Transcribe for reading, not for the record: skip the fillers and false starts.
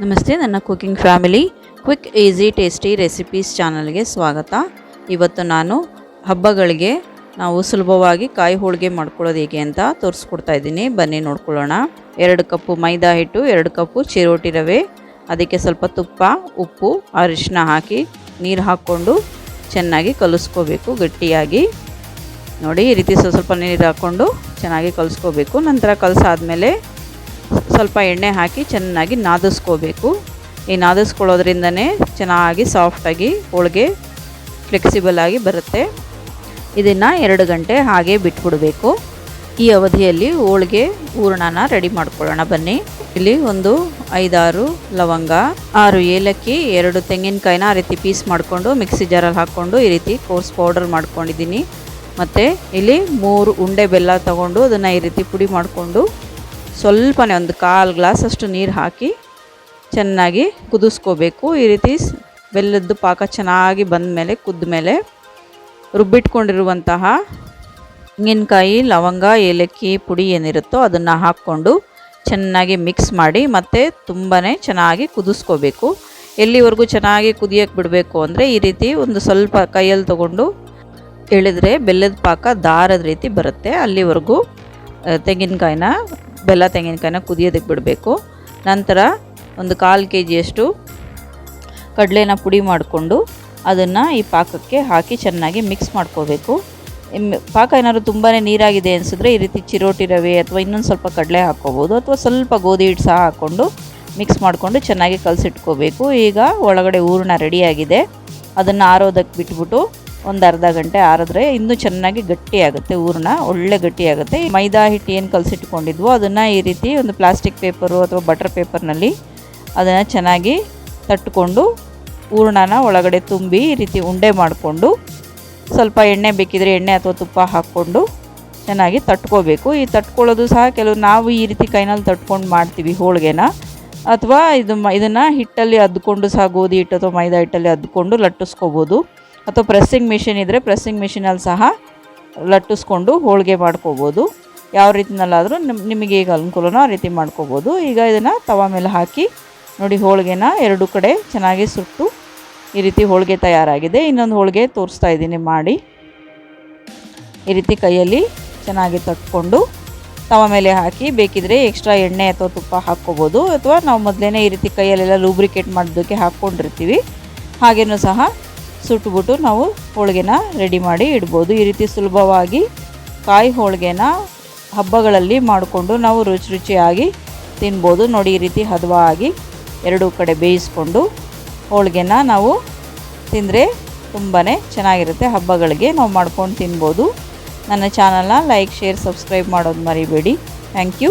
ನಮಸ್ತೆ, ನನ್ನ cooking family quick easy tasty recipes ಚಾನಲ್ಗೆ ಸ್ವಾಗತ. ಇವತ್ತು ನಾನು ಹಬ್ಬಗಳಿಗೆ ನಾವು ಸುಲಭವಾಗಿ ಕಾಯಿ ಹೋಳಿಗೆ ಮಾಡ್ಕೊಳ್ಳೋದು ಹೇಗೆ ಅಂತ ತೋರಿಸ್ಕೊಡ್ತಾ ಇದ್ದೀನಿ. ಬನ್ನಿ ನೋಡ್ಕೊಳ್ಳೋಣ. 2 ಕಪ್ಪು ಮೈದಾ ಹಿಟ್ಟು, 2 ಕಪ್ಪು ಚಿರೋಟಿ ರವೆ, ಅದಕ್ಕೆ ಸ್ವಲ್ಪ ತುಪ್ಪ, ಉಪ್ಪು, ಅರಿಶಿನ ಹಾಕಿ ನೀರು ಹಾಕ್ಕೊಂಡು ಚೆನ್ನಾಗಿ ಕಲಿಸ್ಕೋಬೇಕು. ಗಟ್ಟಿಯಾಗಿ ನೋಡಿ, ಈ ರೀತಿ ಸ್ವಲ್ಪ ನೀರು ಹಾಕ್ಕೊಂಡು ಚೆನ್ನಾಗಿ ಕಲಿಸ್ಕೋಬೇಕು. ನಂತರ ಕಲಸಾದ್ಮೇಲೆ ಸ್ವಲ್ಪ ಎಣ್ಣೆ ಹಾಕಿ ಚೆನ್ನಾಗಿ ನಾದಿಸ್ಕೋಬೇಕು. ಈ ನಾದಿಸ್ಕೊಳ್ಳೋದ್ರಿಂದನೇ ಚೆನ್ನಾಗಿ ಸಾಫ್ಟಾಗಿ ಹೋಳಿಗೆ ಫ್ಲೆಕ್ಸಿಬಲ್ ಆಗಿ ಬರುತ್ತೆ. ಇದನ್ನು 2 ಗಂಟೆ ಹಾಗೆ ಬಿಟ್ಬಿಡಬೇಕು. ಈ ಅವಧಿಯಲ್ಲಿ ಹೋಳಿಗೆ ಹೂರಣನ ರೆಡಿ ಮಾಡ್ಕೊಳ್ಳೋಣ. ಬನ್ನಿ. ಇಲ್ಲಿ ಒಂದು 5-6 ಲವಂಗ, 6 ಏಲಕ್ಕಿ, 2 ತೆಂಗಿನಕಾಯಿನ ಆ ರೀತಿ ಪೀಸ್ ಮಾಡಿಕೊಂಡು ಮಿಕ್ಸಿ ಜಾರಲ್ಲಿ ಹಾಕ್ಕೊಂಡು ಈ ರೀತಿ ಕೋರ್ಸ್ ಪೌಡರ್ ಮಾಡ್ಕೊಂಡಿದ್ದೀನಿ. ಮತ್ತು ಇಲ್ಲಿ 3 ಉಂಡೆ ಬೆಲ್ಲ ತಗೊಂಡು ಅದನ್ನು ಈ ರೀತಿ ಪುಡಿ ಮಾಡಿಕೊಂಡು ಸ್ವಲ್ಪನೇ ಒಂದು 1/4 ಗ್ಲಾಸ್ ಅಷ್ಟು ನೀರು ಹಾಕಿ ಚೆನ್ನಾಗಿ ಕುದಿಸ್ಕೋಬೇಕು. ಈ ರೀತಿ ಬೆಲ್ಲದ ಪಾಕ ಚೆನ್ನಾಗಿ ಬಂದ ಮೇಲೆ ಕುದ್ದ ಮೇಲೆ ರುಬ್ಬಿಟ್ಕೊಂಡಿರುವಂತಹ ತೆಂಗಿನಕಾಯಿ, ಲವಂಗ, ಏಲಕ್ಕಿ ಪುಡಿ ಏನಿರುತ್ತೋ ಅದನ್ನು ಹಾಕ್ಕೊಂಡು ಚೆನ್ನಾಗಿ ಮಿಕ್ಸ್ ಮಾಡಿ ಮತ್ತೆ ತುಂಬಾ ಚೆನ್ನಾಗಿ ಕುದಿಸ್ಕೋಬೇಕು. ಎಲ್ಲಿವರೆಗೂ ಚೆನ್ನಾಗಿ ಕುದಿಯೋಕ್ಕೆ ಬಿಡಬೇಕು ಅಂದರೆ ಈ ರೀತಿ ಒಂದು ಸ್ವಲ್ಪ ಕೈಯಲ್ಲಿ ತೊಗೊಂಡು ಎಳೆದ್ರೆ ಬೆಲ್ಲದ ಪಾಕ ದಾರದ ರೀತಿ ಬರುತ್ತೆ. ಅಲ್ಲಿವರೆಗೂ ತೆಂಗಿನಕಾಯಿನ ಕುದಿಯೋದಕ್ಕೆ ಬಿಡಬೇಕು. ನಂತರ ಒಂದು 1/4 kg ಕಡಲೆನ ಪುಡಿ ಮಾಡಿಕೊಂಡು ಅದನ್ನು ಈ ಪಾಕಕ್ಕೆ ಹಾಕಿ ಚೆನ್ನಾಗಿ ಮಿಕ್ಸ್ ಮಾಡ್ಕೋಬೇಕು. ಪಾಕ ಏನಾದರೂ ತುಂಬಾ ನೀರಾಗಿದೆ ಅನಿಸಿದ್ರೆ ಈ ರೀತಿ ಚಿರೋಟಿ ರವೆ ಅಥವಾ ಇನ್ನೊಂದು ಸ್ವಲ್ಪ ಕಡಲೆ ಹಾಕ್ಕೋಬೋದು, ಅಥವಾ ಸ್ವಲ್ಪ ಗೋಧಿ ಹಿಟ್ಟು ಸಹ ಹಾಕ್ಕೊಂಡು ಮಿಕ್ಸ್ ಮಾಡಿಕೊಂಡು ಚೆನ್ನಾಗಿ ಕಲಸಿಟ್ಕೋಬೇಕು. ಈಗ ಒಳಗಡೆ ಹೂರಣ ರೆಡಿಯಾಗಿದೆ. ಅದನ್ನು ಆರೋದಕ್ಕೆ ಬಿಟ್ಬಿಟ್ಟು ಒಂದು ಅರ್ಧ ಗಂಟೆ ಆರಿದ್ರೆ ಇನ್ನೂ ಚೆನ್ನಾಗಿ ಗಟ್ಟಿಯಾಗುತ್ತೆ. ಹೂರಣ ಒಳ್ಳೆ ಗಟ್ಟಿಯಾಗುತ್ತೆ. ಮೈದಾ ಹಿಟ್ಟು ಏನು ಕಲಸಿಟ್ಕೊಂಡಿದ್ವೋ ಅದನ್ನು ಈ ರೀತಿ ಒಂದು ಪ್ಲಾಸ್ಟಿಕ್ ಪೇಪರು ಅಥವಾ ಬಟರ್ ಪೇಪರ್ನಲ್ಲಿ ಅದನ್ನು ಚೆನ್ನಾಗಿ ತಟ್ಕೊಂಡು ಹೂರಣನ ಒಳಗಡೆ ತುಂಬಿ ಈ ರೀತಿ ಉಂಡೆ ಮಾಡಿಕೊಂಡು ಸ್ವಲ್ಪ ಎಣ್ಣೆ ಬೇಕಿದ್ರೆ ಎಣ್ಣೆ ಅಥವಾ ತುಪ್ಪ ಹಾಕ್ಕೊಂಡು ಚೆನ್ನಾಗಿ ತಟ್ಕೋಬೇಕು. ಈ ತಟ್ಕೊಳ್ಳೋದು ಸಹ ನಾವು ಈ ರೀತಿ ಕೈನಲ್ಲಿ ತಟ್ಕೊಂಡು ಮಾಡ್ತೀವಿ ಹೋಳಿಗೆನ, ಅಥವಾ ಇದನ್ನು ಹಿಟ್ಟಲ್ಲಿ ಅದ್ಕೊಂಡು ಸಹ ಗೋಧಿ ಹಿಟ್ಟು ಅಥವಾ ಮೈದಾ ಹಿಟ್ಟಲ್ಲಿ ಅದ್ಕೊಂಡು ಲಟ್ಟಿಸ್ಕೋಬೋದು, ಅಥವಾ ಪ್ರೆಸ್ಸಿಂಗ್ ಮಿಷಿನ್ ಇದ್ದರೆ ಪ್ರೆಸ್ಸಿಂಗ್ ಮಿಷಿನಲ್ಲಿ ಸಹ ಲಟ್ಟಿಸ್ಕೊಂಡು ಹೋಳಿಗೆ ಮಾಡ್ಕೋಬೋದು. ಯಾವ ರೀತಿನಲ್ಲಾದರೂ ನಿಮಗೆ ಈಗ ಅನುಕೂಲನೋ ಆ ರೀತಿ ಮಾಡ್ಕೋಬೋದು. ಈಗ ಇದನ್ನು ತವಾ ಮೇಲೆ ಹಾಕಿ ನೋಡಿ, ಹೋಳಿಗೆನ 2 ಕಡೆ ಚೆನ್ನಾಗಿ ಸುಟ್ಟು ಈ ರೀತಿ ಹೋಳಿಗೆ ತಯಾರಾಗಿದೆ. ಇನ್ನೊಂದು ಹೋಳಿಗೆ ತೋರಿಸ್ತಾ ಇದ್ದೀನಿ ಮಾಡಿ. ಈ ರೀತಿ ಕೈಯಲ್ಲಿ ಚೆನ್ನಾಗಿ ತಟ್ಕೊಂಡು ತವಾ ಮೇಲೆ ಹಾಕಿ ಬೇಕಿದ್ರೆ ಎಕ್ಸ್ಟ್ರಾ ಎಣ್ಣೆ ಅಥವಾ ತುಪ್ಪ ಹಾಕ್ಕೋಬೋದು, ಅಥವಾ ನಾವು ಮೊದಲೇ ಈ ರೀತಿ ಕೈಯಲ್ಲೆಲ್ಲ ಲೂಬ್ರಿಕೇಟ್ ಮಾಡೋದಕ್ಕೆ ಹಾಕ್ಕೊಂಡಿರ್ತೀವಿ, ಹಾಗೇನೂ ಸಹ ಸುಟ್ಬಿಟ್ಟು ನಾವು ಹೋಳಿಗೆನ ರೆಡಿ ಮಾಡಿ ಇಡ್ಬೋದು. ಈ ರೀತಿ ಸುಲಭವಾಗಿ ಕಾಯಿ ಹೋಳಿಗೆನ ಹಬ್ಬಗಳಲ್ಲಿ ಮಾಡಿಕೊಂಡು ನಾವು ರುಚಿಯಾಗಿ ತಿನ್ಬೋದು. ನೋಡಿ, ಈ ರೀತಿ ಹದವಾಗಿ 2 ಕಡೆ ಬೇಯಿಸ್ಕೊಂಡು ಹೋಳಿಗೆನ ನಾವು ತಿಂದರೆ ತುಂಬಾ ಚೆನ್ನಾಗಿರುತ್ತೆ. ಹಬ್ಬಗಳಿಗೆ ನಾವು ಮಾಡ್ಕೊಂಡು ತಿನ್ಬೋದು. ನನ್ನ ಚಾನಲ್ನ ಲೈಕ್, ಶೇರ್, ಸಬ್ಸ್ಕ್ರೈಬ್ ಮಾಡೋದು ಮರಿಬೇಡಿ. Thank you.